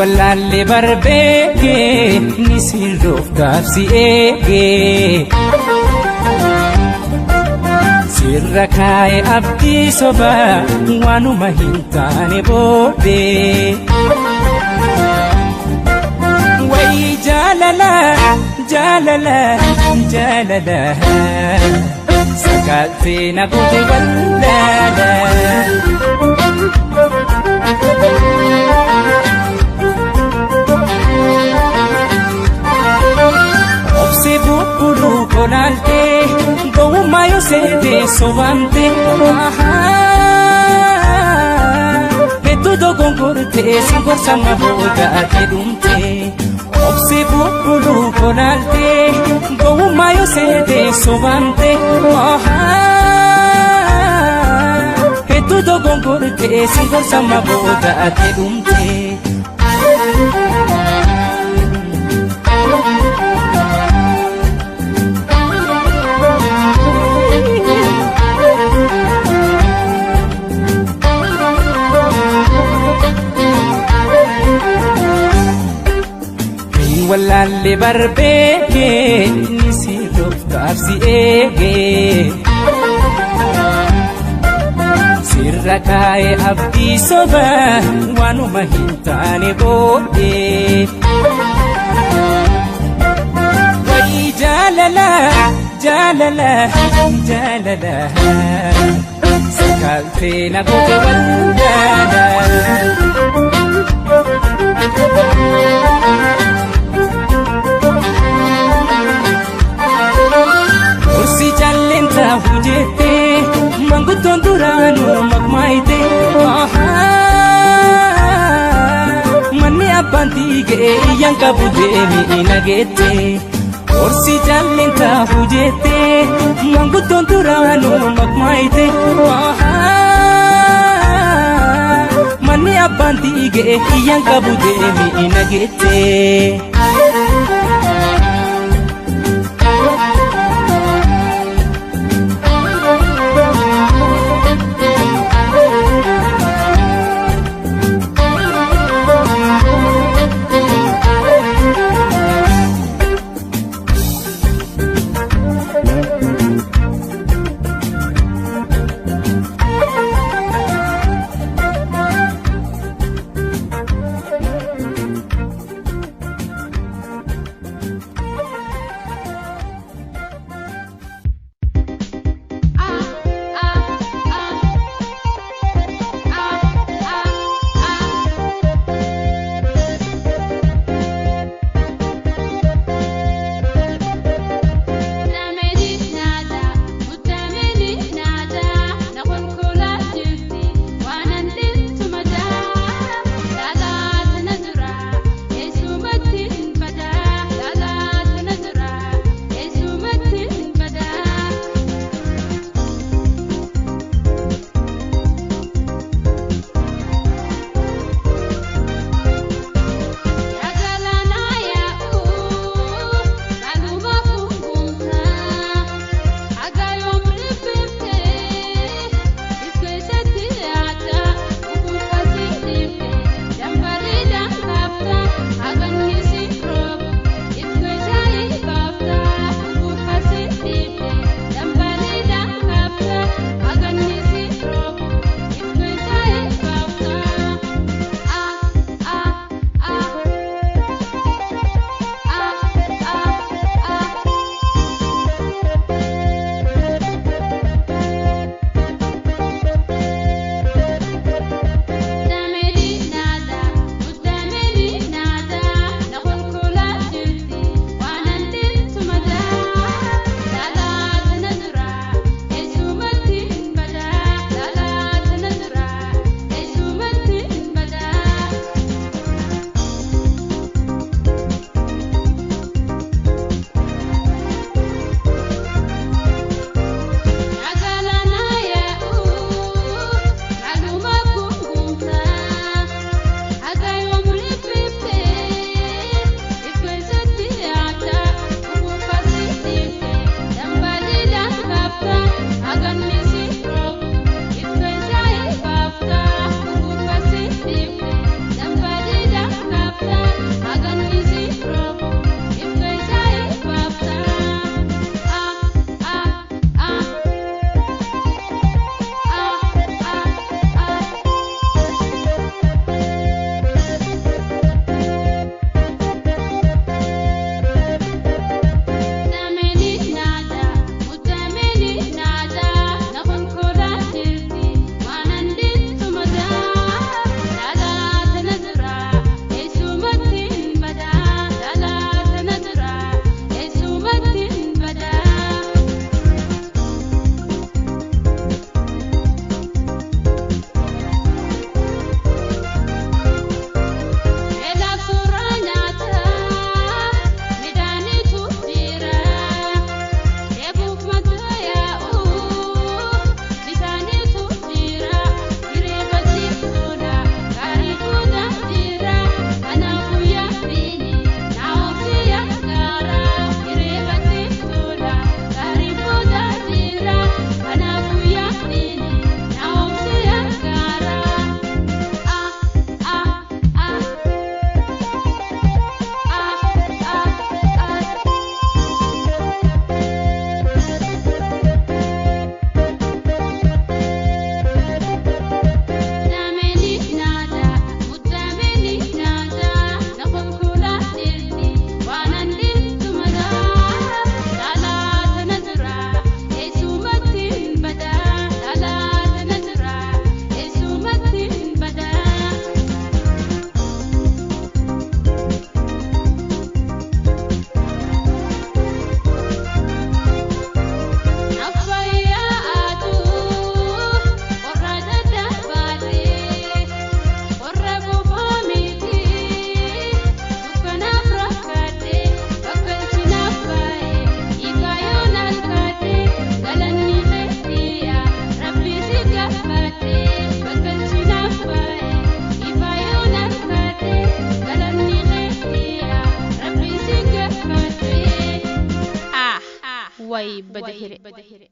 wallalle barbeeke ni sirrooftaaf si eege sirra kaa'e abdii soba waanuma hin taane boobe wayi jaalala jaalala jaalala sakaattee na goote wallaala obse bubbulu kolaalte gowwummaa yoo seete sobamte hedduu dogongorte si gorsama booda ate dhumte obse bubbulu kolaalte gowwummaa yoo seete sobamte hedduu dogongorte si gorsama booda ate dhumte wallalle barbeeke ni sirrooftaaf si eege sirra kaa'e abdii soba waanuma hin taane boobe wayi jaalala jaalala jaalala sakaattee na goote wallaala hujete mangutton duranu magmaite manni abbantige yanka bujemi inagete orsi jallenta hujete mangutton duranu magmaite manni abbantige yanka bujemi inagete way bada hire